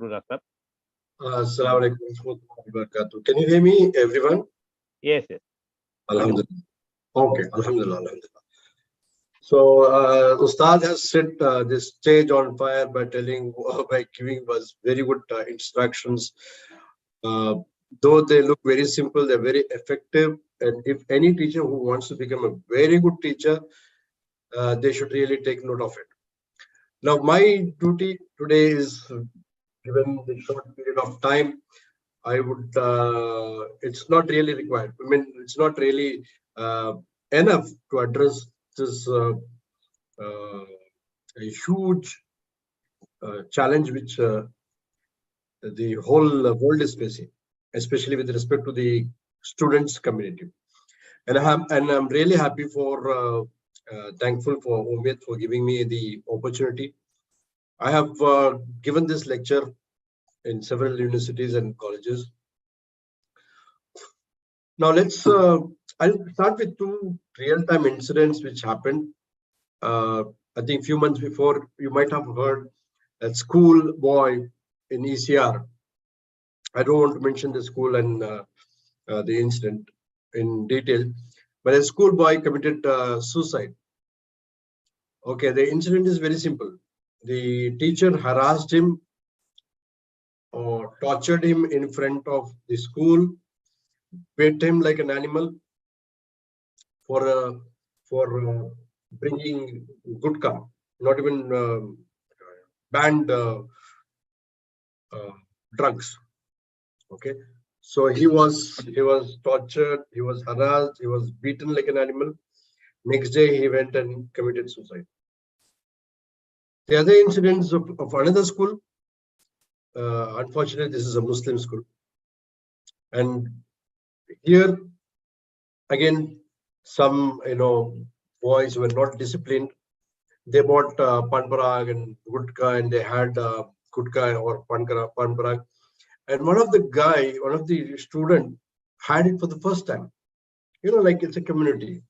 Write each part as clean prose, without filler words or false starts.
Noorullah sir. Assalamu alaikum warahmatullahi wabarakatuh. Can you hear me, everyone? Yes, yes. Alhamdulillah. Okay, Alhamdulillah, Alhamdulillah. So, Ustad has set this stage on fire by giving us very good instructions. Though they look very simple, they're very effective. And if any teacher who wants to become a very good teacher, they should really take note of it. Now, my duty today is, given the short period of time, I would, it's not really required. I mean, it's not really enough to address this a huge challenge which the whole world is facing, especially with respect to the students community. And I'm really happy for, thankful for Umid for giving me the opportunity. I have given this lecture in several universities and colleges. Now let's, I'll start with two real-time incidents which happened. I think a few months before, you might have heard a school boy in ECR. I don't want to mention the school and the incident in detail, but a school boy committed suicide. Okay, the incident is very simple. The teacher harassed him or tortured him in front of the school, beat him like an animal for bringing gutka, not even banned drugs. Okay, so he was tortured, he was harassed, he was beaten like an animal. Next day he went and committed suicide. The other incidents of another school, unfortunately, this is a Muslim school, and here again, some boys were not disciplined. They bought panparag and gutka, and they had gutka or panparag. And one of the student had it for the first time. Like it's a community.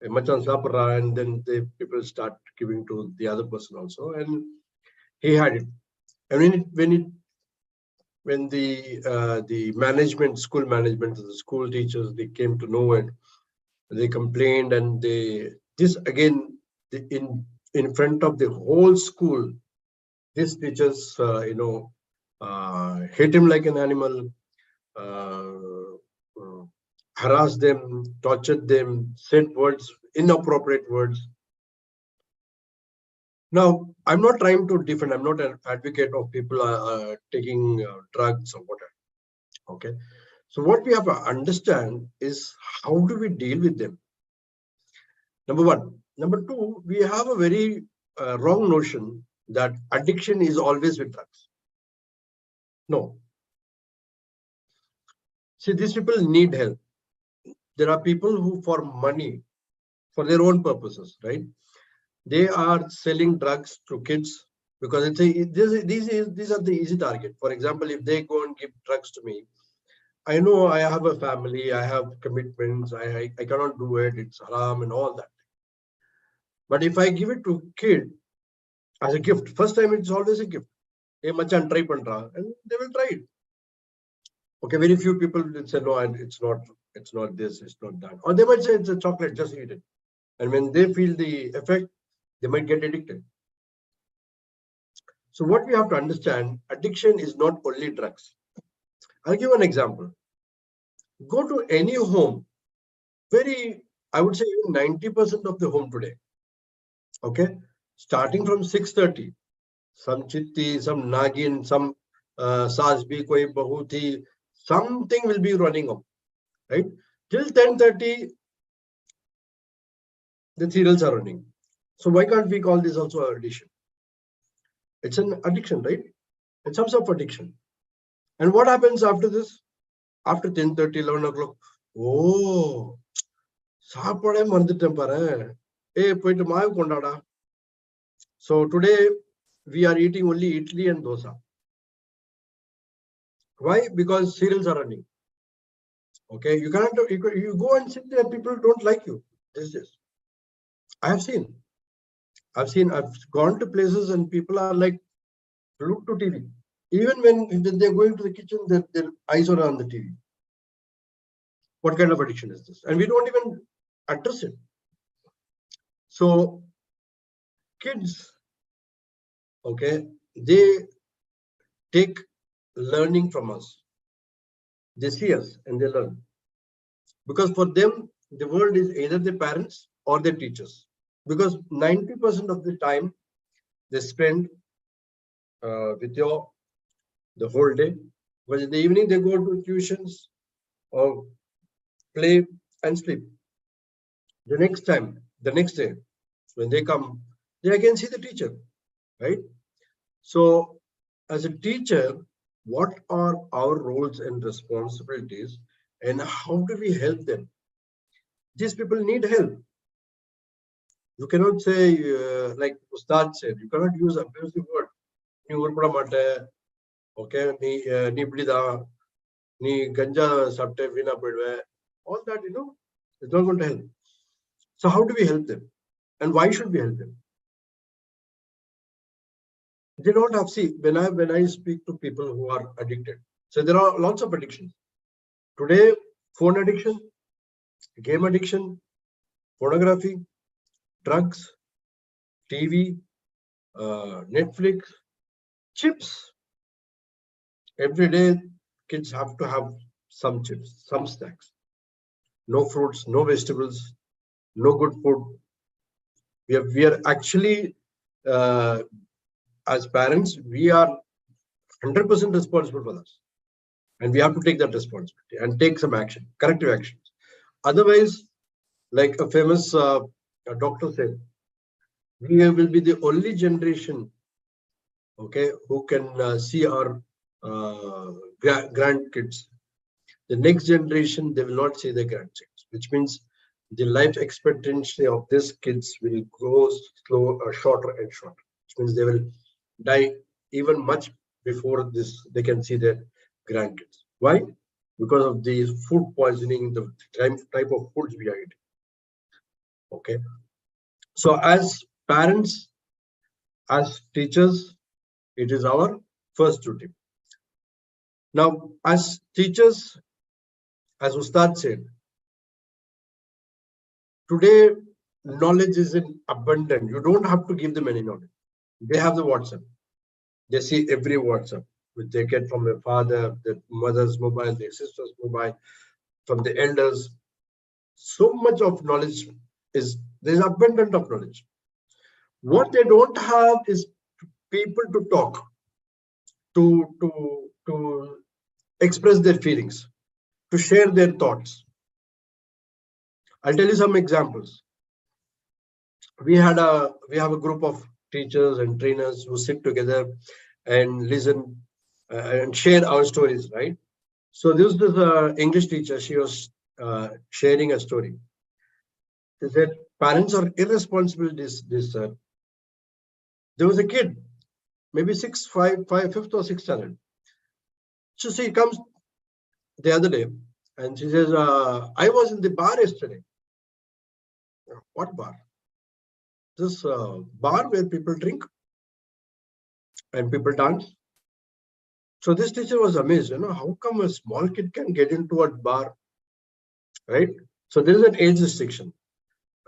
Machan sapra, and then the people start giving to the other person also, and he had it. And when the management, school management, the school teachers, they came to know it, they complained, and this again in front of the whole school, these teachers hit him like an animal, harassed them, tortured them, said inappropriate words. Now, I'm not trying to defend, I'm not an advocate of people taking drugs or whatever. Okay. So what we have to understand is, how do we deal with them? Number one. Number two, we have a very wrong notion that addiction is always with drugs. No. See, these people need help. There are people who, for money, for their own purposes, right? They are selling drugs to kids because these are the easy target. For example, if they go and give drugs to me, I know I have a family, I have commitments, I cannot do it, it's haram and all that. But if I give it to a kid as a gift, first time it's always a gift. Hey, machan, try pandra, and they will try it. Okay, very few people will say, no, and it's not this, it's not that. Or they might say it's a chocolate, just eat it. And when they feel the effect, they might get addicted. So what we have to understand, addiction is not only drugs. I'll give an example. Go to any home, I would say even 90% of the home today, okay, starting from 6:30, some chitti, some nagin, some saasbi, koi bahuti, something will be running on, right? Till 10:30, the serials are running. So why can't we call this also addiction? It's an addiction, right? It's some sort of addiction. And what happens after this? After 10:30, 11 o'clock, oh, saapade marndittem pare. Hey, poitu maavu kondada. So today we are eating only idli and dosa. Why? Because cereals are running. Okay, you cannot. You go and sit there, people don't like you. I've gone to places and people are like, look to TV. Even when they're going to the kitchen, their eyes are on the TV. What kind of addiction is this? And we don't even address it. So kids, okay, they take learning from us. They see us and they learn. Because for them, the world is either their parents or their teachers. Because 90% of the time they spend with your the whole day. But in the evening they go to tuitions or play and sleep. The next day, when they come, they again see the teacher, right? So as a teacher, what are our roles and responsibilities and how do we help them? These people need help. You cannot say, like Ustad said, you cannot use abusive word. Ni urpada mate, okay, ni blida, ni ganja sabte vina pedve. All that, it's not going to help. So how do we help them? And why should we help them? They don't have, see, when I speak to people who are addicted, so there are lots of addictions. Today, phone addiction, game addiction, pornography, drugs, TV, Netflix, chips. Every day, kids have to have some chips, some snacks. No fruits, no vegetables, no good food. We are actually, as parents, we are 100% responsible for this. And we have to take that responsibility and take some action, corrective actions. Otherwise, like a famous doctor said, we will be the only generation, okay, who can see our grandkids. The next generation, they will not see their grandkids, which means the life expectancy of these kids will go shorter and shorter, which means they will die even much before this. They can see their grandkids. Why? Because of the food poisoning, the type of foods we are eating. Okay. So as parents, as teachers, it is our first duty. Now, as teachers, as Ustad said, today knowledge is in abundant. You don't have to give them any knowledge. They have the WhatsApp. They see every WhatsApp, which they get from their father, their mother's mobile, their sister's mobile, from the elders. So much of knowledge there's abundant of knowledge. What they don't have is people to talk, to express their feelings, to share their thoughts. I'll tell you some examples. We have a group of teachers and trainers who sit together and listen and share our stories, right? So this is English teacher. She was sharing a story. She said, parents are irresponsible. There was a kid, maybe fifth or sixth standard. So she comes the other day and she says, I was in the bar yesterday. What bar? This bar where people drink and people dance. So this teacher was amazed, how come a small kid can get into a bar, right? So there is an age restriction.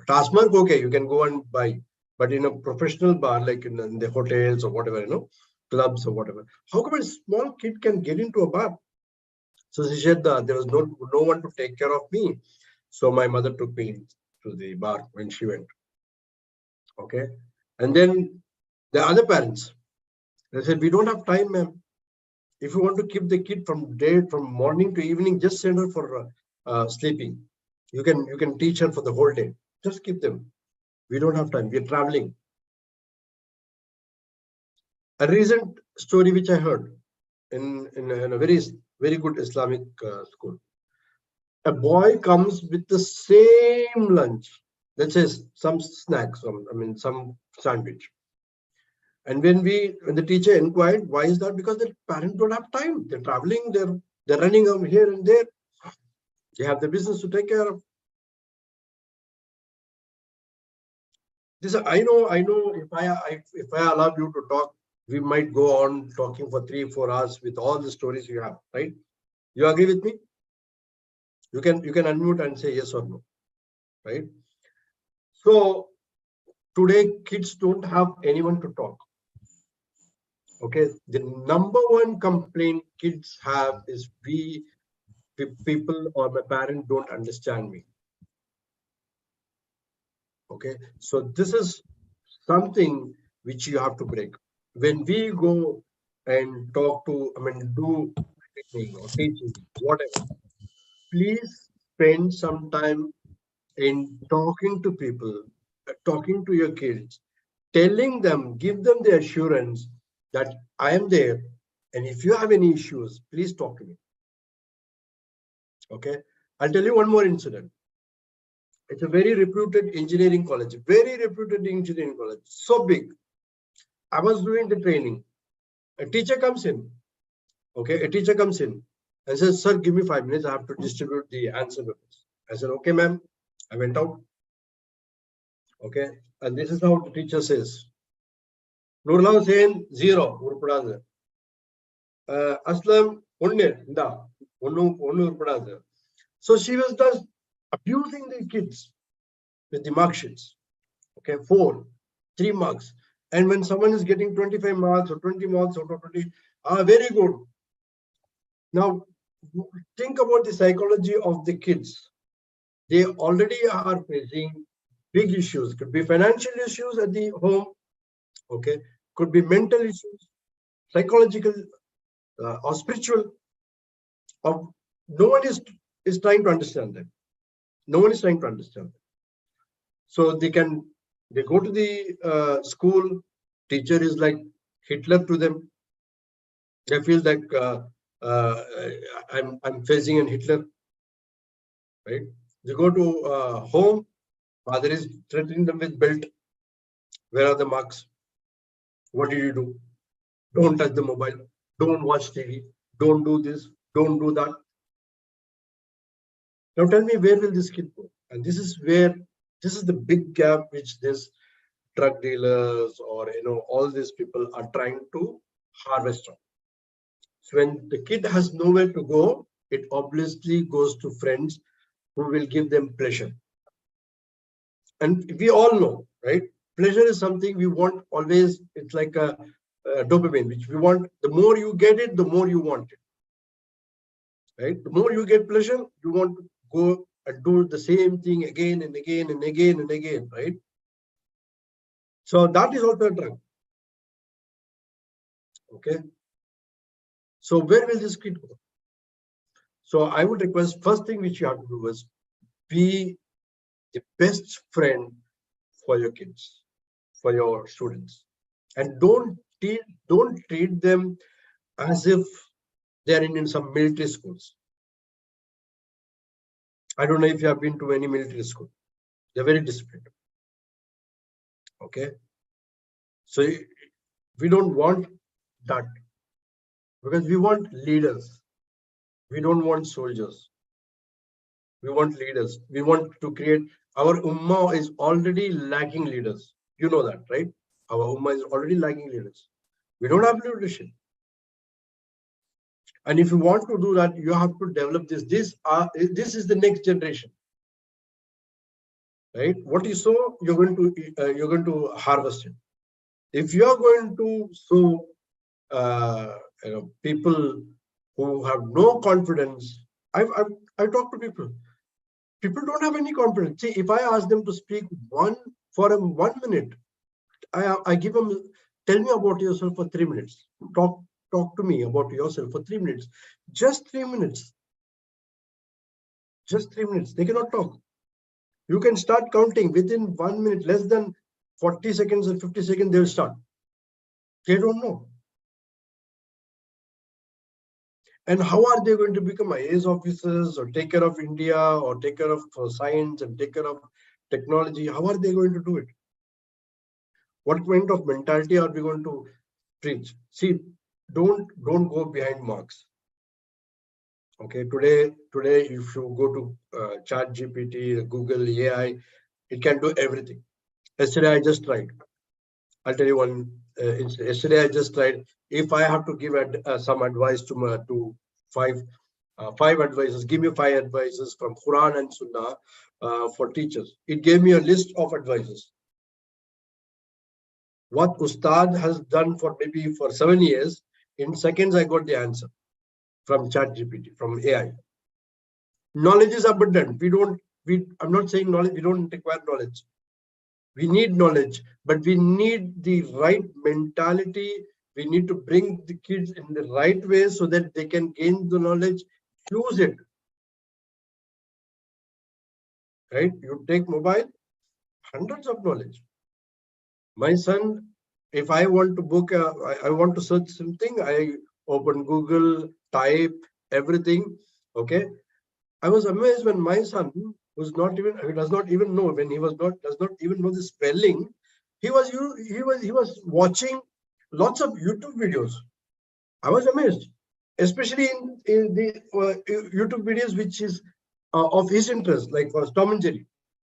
Taskmark, okay, you can go and buy, but in a professional bar, like in the hotels or whatever, clubs or whatever, how come a small kid can get into a bar? So she said there was no one to take care of me. So my mother took me to the bar when she went. Okay. And then the other parents, they said, we don't have time, ma'am. If you want to keep the kid from morning to evening, just send her for sleeping. You can teach her for the whole day. Just keep them. We don't have time. We're traveling. A recent story which I heard in a very good Islamic school. A boy comes with the same lunch. Let's say some snacks, some sandwich. And when the teacher inquired, why is that? Because the parents don't have time. They're traveling. They're running over here and there. They have the business to take care of. This I know. If I allow you to talk, we might go on talking for 3-4 hours with all the stories you have, right? You agree with me? You can unmute and say yes or no, right? So today kids don't have anyone to talk. Okay, the number one complaint kids have is people or my parents don't understand me. Okay, so this is something which you have to break. When we go and talk to, do training or teaching, whatever, please spend some time in talking to people, talking to your kids, telling them, give them the assurance that I am there. And if you have any issues, please talk to me. Okay. I'll tell you one more incident. It's a very reputed engineering college, so big. I was doing the training. A teacher comes in. Okay. A teacher comes in and says, sir, give me 5 minutes. I have to distribute the answer papers. I said, okay, ma'am. I went out. Okay. And this is how the teacher says. Noorullah Hussain, 0. Aslam, 1. So she was just abusing the kids with the mark sheets. Okay, 4, 3 marks. And when someone is getting 25 marks or 20 marks out of 20, very good. Now, think about the psychology of the kids. They already are facing big issues. Could be financial issues at the home. Okay, could be mental issues, psychological or spiritual. No one is trying to understand them. No one is trying to understand them. So they go to the school. Teacher is like Hitler to them. They feel like I'm facing an Hitler, right? They go to home. Father is threatening them with belt. Where are the marks? What did you do? Don't touch the mobile. Don't watch TV. Don't do this. Don't do that. Now tell me, where will this kid go? And this is the big gap which this drug dealers or all these people are trying to harvest on. So when the kid has nowhere to go, it obviously goes to friends who will give them pleasure. And we all know, right? Pleasure is something we want always. It's like a dopamine, which we want. The more you get it, the more you want it, right? The more you get pleasure, you want to go and do the same thing again and again and again and again, right? So that is also a drug. Okay. So where will this kid go? So I would request, first thing which you have to do is be the best friend for your kids, for your students, and don't treat them as if they're in some military schools. I don't know if you have been to any military school. They're very disciplined. Okay. So we don't want that, because we want leaders. We don't want soldiers. We want leaders. We want to create. Our ummah is already lacking leaders. You know that, right? Our ummah is already lacking leaders. We don't have leadership. And if you want to do that, you have to develop this. This is the next generation, right? What you sow, you're going to harvest it. If you are going to sow people who have no confidence, I talk to people. People don't have any confidence. See, if I ask them to speak for 1 minute, I give them, tell me about yourself for 3 minutes. Talk to me about yourself for 3 minutes. Just 3 minutes. Just 3 minutes. They cannot talk. You can start counting within 1 minute, less than 40 seconds or 50 seconds, they'll start. They don't know. And how are they going to become IAS officers or take care of India or take care of science and take care of technology? How are they going to do it? What kind of mentality are we going to preach? See, don't go behind marks. Okay, today, if you go to Chat GPT, Google, AI, it can do everything. Yesterday, I just tried. I'll tell you one yesterday I just tried. If I have to give some advice to five advices, give me 5 advices from Quran and Sunnah for teachers. It gave me a list of advices. What Ustad has done for maybe for 7 years, in seconds I got the answer from ChatGPT, from AI. Knowledge is abundant. I'm not saying knowledge, we don't require knowledge. We need knowledge, but we need the right mentality. We need to bring the kids in the right way so that they can gain the knowledge, use it. Right? You take mobile, hundreds of knowledge. My son, if I want to book, I want to search something, I open Google, type everything. Okay. I was amazed when my son, who's not even, he does not even know, when he does not even know the spelling, he was watching lots of YouTube videos. I was amazed, especially in the YouTube videos which is of his interest, like for Tom and Jerry.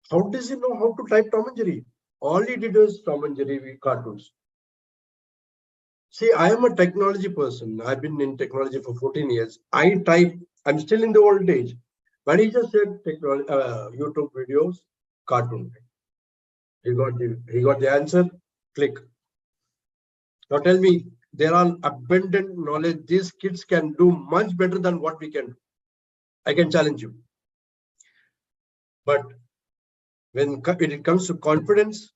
How does he know how to type Tom and Jerry? All he did was Tom and Jerry cartoons. See, I am a technology person. I've been in technology for 14 years. I type, I'm still in the old age. But he just said YouTube videos, cartoon. He got the answer, click. Now tell me, there are abundant knowledge. These kids can do much better than what we can do. I can challenge you. But when it comes to confidence,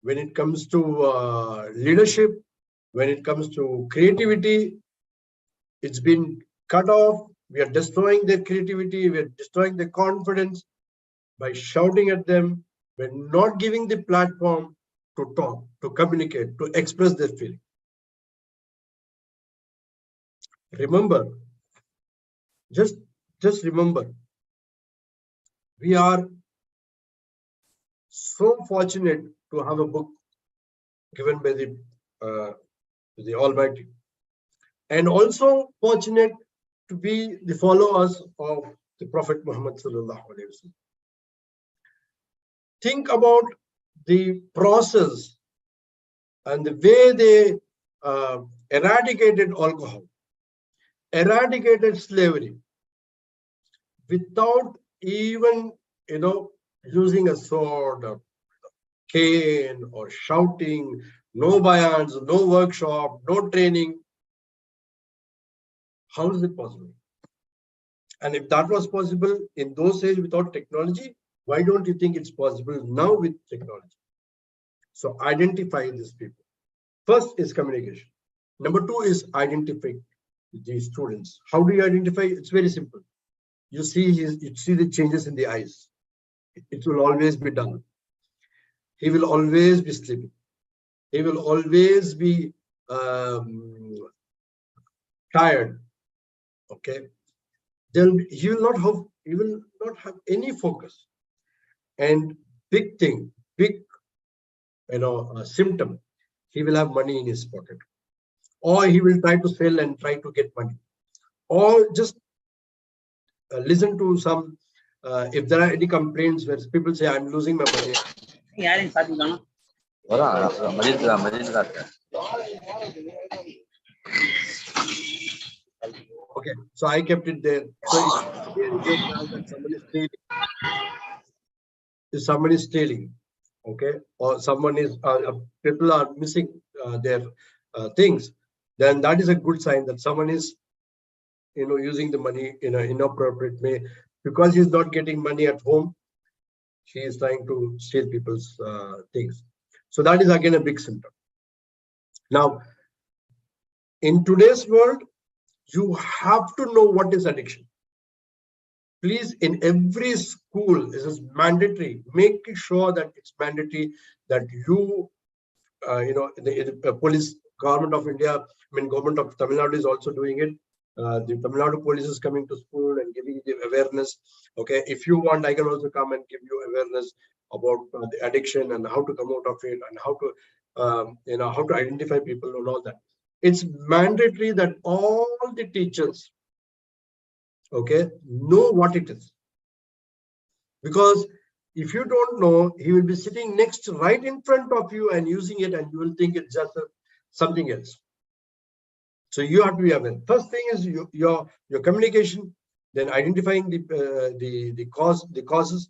when it comes to leadership, when it comes to creativity, it's been cut off. We are destroying their creativity. We are destroying their confidence by shouting at them. We're not giving the platform to talk, to communicate, to express their feeling. Remember, just remember, we are so fortunate to have a book given by the Almighty, and also fortunate to be the followers of the Prophet Muhammad sallallahu alaihi wasallam. Think about the process and the way they eradicated alcohol, eradicated slavery, without even, using a sword or cane or shouting, no bayans, no workshop, no training. How is it possible? And if that was possible in those days without technology, why don't you think it's possible now with technology? So identify these people. First is communication. Number two is identify the students. How do you identify? It's very simple. You see the changes in the eyes. It will always be dull. He will always be sleeping. He will always be tired. Okay. Then he will not have any focus. And big thing, big symptom, he will have money in his pocket, or he will try to sell and try to get money, or just listen to some. If there are any complaints where people say, I'm losing my money. Okay, so I kept it there. So if someone is stealing, okay, or someone is people are missing their things, then that is a good sign that someone is using the money in an inappropriate way. Because he's not getting money at home, he is trying to steal people's things. So that is again a big symptom. Now, in today's world, you have to know what is addiction. Please, in every school, this is mandatory. Make sure that it's mandatory that you, the police, government of India, government of Tamil Nadu is also doing it. The Tamil Nadu police is coming to school and giving the awareness. Okay, if you want, I can also come and give you awareness about the addiction and how to come out of it and how to, how to identify people and all that. It's mandatory that all the teachers, okay, know what it is. Because if you don't know, he will be sitting right in front of you and using it, and you will think it's just something else. So you have to be aware. First thing is your communication, then identifying the causes,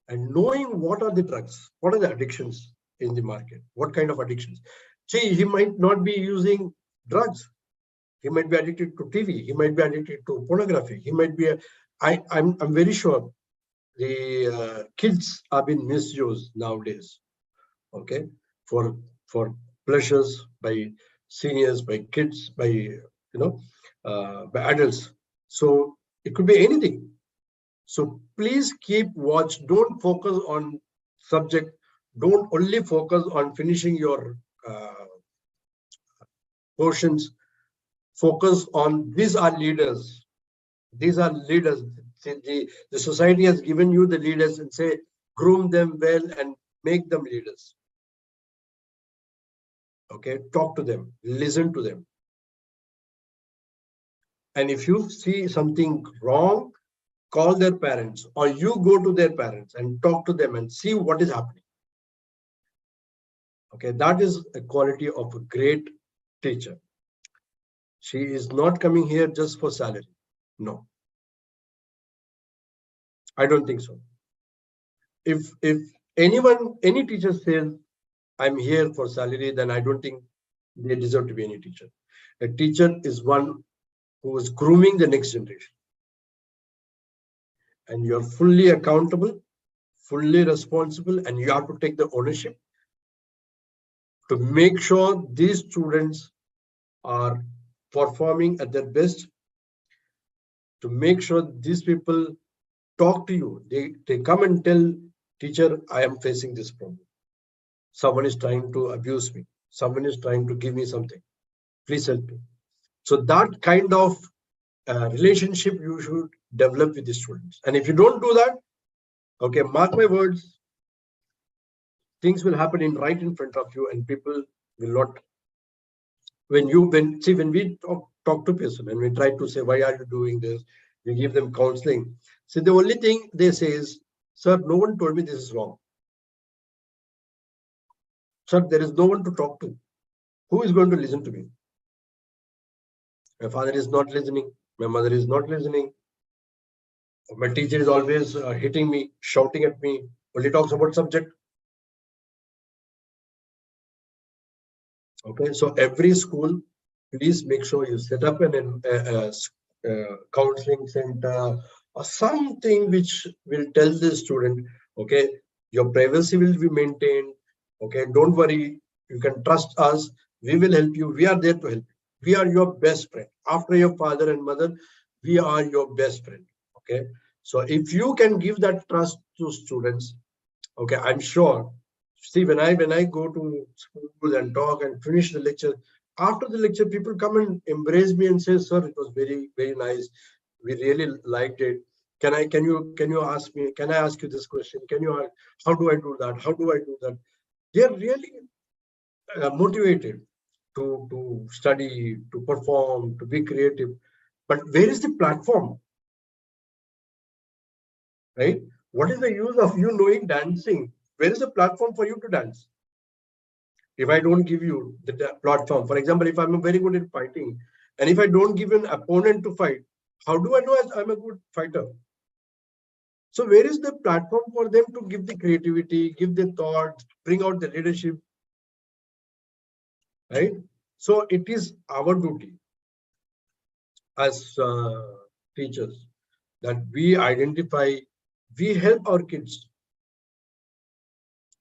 and knowing what are the drugs, what are the addictions in the market, what kind of addictions. See, he might not be using drugs. He might be addicted to TV. He might be addicted to pornography. He might be. I'm very sure the kids are being misused nowadays. Okay, for pleasures by seniors, by kids, by by adults. So it could be anything. So please keep watch. Don't focus on subject. Don't only focus on finishing your portions. Focus on these are leaders. These are leaders. The society has given you the leaders and say groom them well and make them leaders. Okay, talk to them, listen to them. And if you see something wrong, call their parents, or you go to their parents and talk to them and see what is happening. Okay, that is a quality of a great teacher. She is not coming here just for salary. No, I don't think so. If any teacher says, I'm here for salary, then I don't think they deserve to be any teacher. A teacher is one who is grooming the next generation. And you're fully accountable, fully responsible, and you have to take the ownership to make sure these students are performing at their best, to make sure these people talk to you. They come and tell teacher, I am facing this problem. Someone is trying to abuse me. Someone is trying to give me something. Please help me. So that kind of relationship you should develop with the students. And if you don't do that, okay, mark my words, things will happen right in front of you, and people will not. When we talk to person and we try to say, why are you doing this? We give them counseling. So the only thing they say is, sir, no one told me this is wrong. Sir, there is no one to talk to. Who is going to listen to me? My father is not listening. My mother is not listening. My teacher is always hitting me, shouting at me, only talks about subject. Okay, so every school, please make sure you set up an counseling center or something which will tell the student, okay, your privacy will be maintained. Okay, don't worry, you can trust us. We will help you. We are there to help you. We are your best friend. After your father and mother, we are your best friend. Okay, so if you can give that trust to students, okay, I'm sure. See, when I go to school and talk and finish the lecture, after the lecture, people come and embrace me and say, "Sir, it was very, very nice. We really liked it. Can you ask me? Can I ask you this question? How do I do that? How do I do that?" They're really motivated to study, to perform, to be creative. But where is the platform? Right? What is the use of you knowing dancing? Where is the platform for you to dance? If I don't give you the platform, for example, if I'm very good at fighting, and if I don't give an opponent to fight, how do I know I'm a good fighter? So where is the platform for them to give the creativity, give the thoughts, bring out the leadership, right? So it is our duty as teachers that we identify, we help our kids,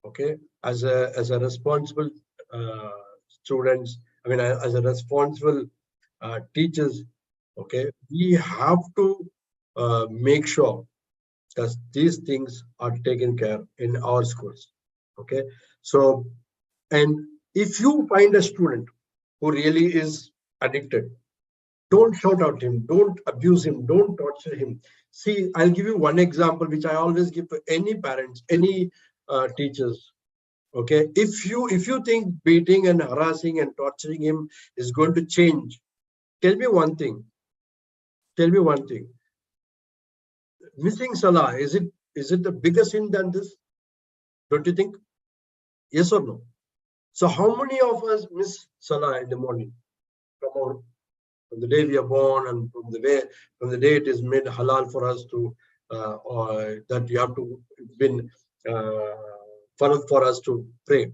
okay, as a responsible students. I mean, as a responsible teachers, okay, we have to make sure that these things are taken care in our schools. Okay, so, and if you find a student who really is addicted, don't shout at him, don't abuse him, don't torture him. See, I'll give you one example which I always give to any parents, any teachers. Okay, if you think beating and harassing and torturing him is going to change, tell me one thing. Tell me one thing. Missing Salah, is it the bigger sin than this? Don't you think? Yes or no? So how many of us miss Salah in the morning from the day we are born, and from the day it is made halal for us to or that you have to been for us to pray.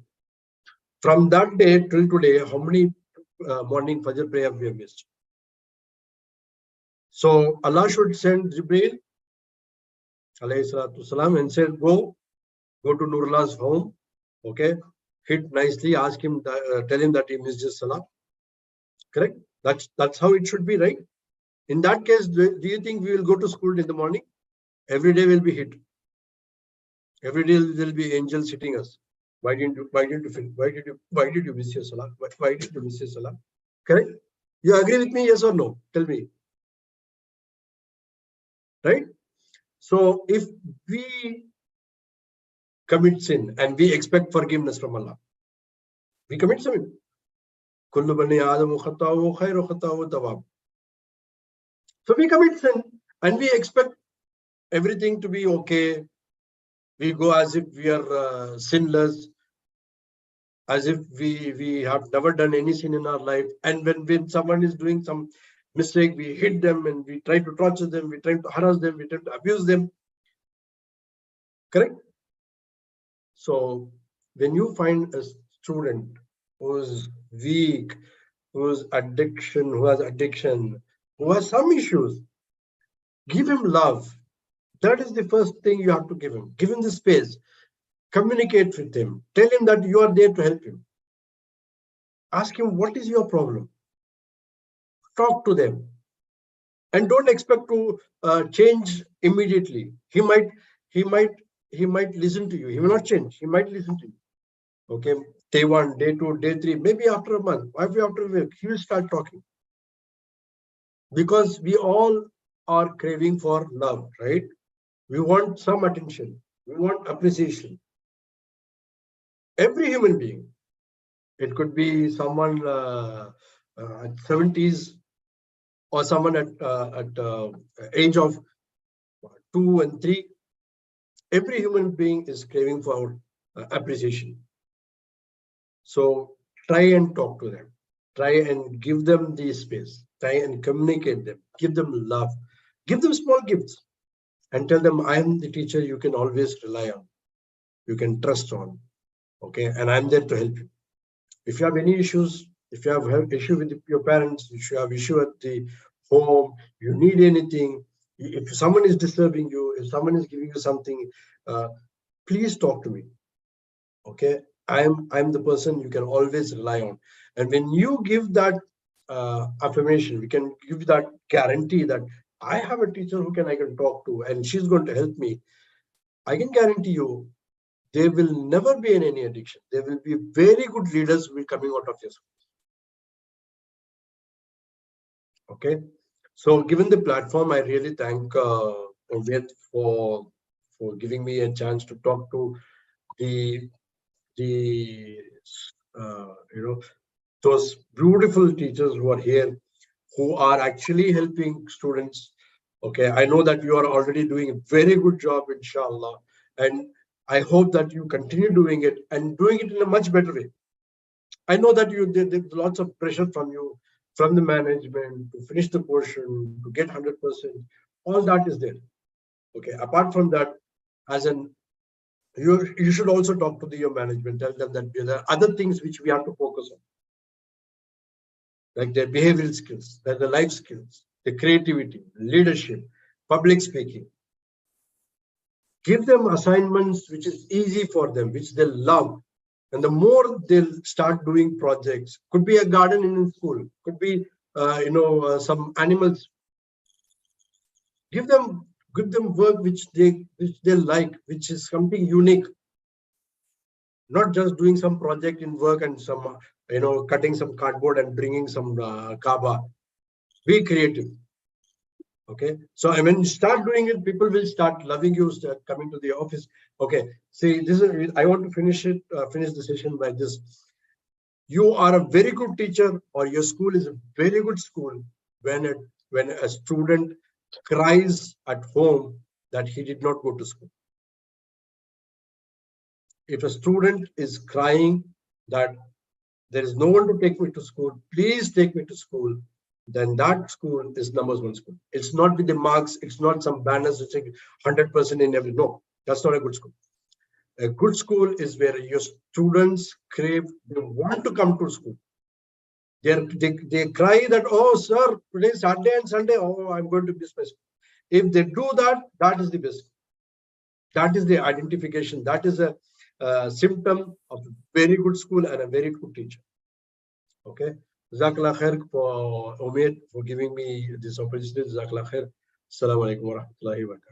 From that day till today, how many morning Fajr prayer we have missed? So Allah should send Jibreel alayhi salatu salam and said, go to Noorullah's home, okay, hit nicely, ask him, tell him that he missed his Salah. Correct? That's how it should be, right? In that case, do you think we will go to school in the morning? Every day will be hit. Every day there will be angels hitting us. Why did you miss your Salah? Why did you miss your Salah? Correct? You agree with me, yes or no? Tell me. Right? So if we commit sin and we expect forgiveness from Allah, we commit sin. Kullu bani Adamu khata'u khairu khata'u tawab. So we commit sin and we expect everything to be okay. We go as if we are sinless, as if we have never done any sin in our life. And when someone is doing some mistake, we hit them and we try to torture them, we try to harass them, we try to abuse them. Correct? So when you find a student who is weak, who has addiction, who has some issues, give him love. That is the first thing you have to give him. Give him the space. Communicate with him. Tell him that you are there to help him. Ask him, what is your problem? Talk to them. And don't expect to change immediately. He might listen to you. He will not change. He might listen to you. Okay. Day 1, day 2, day 3, maybe after a month, maybe after a week, he will start talking. Because we all are craving for love, right? We want some attention. We want appreciation. Every human being. It could be someone at 70s or someone at age of 2 and 3. Every human being is craving for appreciation. So try and talk to them. Try and give them the space. Try and communicate them. Give them love. Give them small gifts. And tell them, I am the teacher you can always rely on. You can trust on. Okay. And I'm there to help you. If you have any issues, if you have issue with your parents, if you have issue at the home, you need anything, if someone is disturbing you, if someone is giving you something, please talk to me. Okay, I'm the person you can always rely on. And when you give that affirmation, we can give that guarantee that I have a teacher who I can talk to, and she's going to help me. I can guarantee you, there will never be any addiction. There will be very good leaders will be coming out of your school. Okay. So given the platform, I really thank Ved for giving me a chance to talk to the those beautiful teachers who are here, who are actually helping students. Okay. I know that you are already doing a very good job, inshallah. And I hope that you continue doing it and doing it in a much better way. I know that there's lots of pressure from you, from the management to finish the portion, to get 100%. All that is there. Okay. Apart from that, as an you should also talk to your management. Tell them that there are other things which we have to focus on, like their behavioral skills, the life skills, the creativity, leadership, public speaking. Give them assignments which is easy for them, which they love. And the more they'll start doing projects, could be a garden in school, could be some animals. Give them work which they like, which is something unique. Not just doing some project in work and some cutting some cardboard and bringing some kaba. Be creative. Okay, so when you start doing it, people will start loving you, start coming to the office. Okay, see, this is, I want to finish the session by this. You are a very good teacher, or your school is a very good school when a student cries at home that he did not go to school. If a student is crying that there is no one to take me to school, please take me to school, then that school is #1 school. It's not with the marks, it's not some banners which say 100% in every. No, that's not a good school. A good school is where your students crave, they want to come to school. They cry that, oh, sir, today is Saturday and Sunday, oh, I'm going to miss my school. If they do that, that is the best. That is the identification. That is a symptom of a very good school and a very good teacher. Okay. Jazakallah khair for Umaid for giving me this opportunity. Jazakallah khair. Assalamu alaikum wa rahmatullahi wa barakatuh.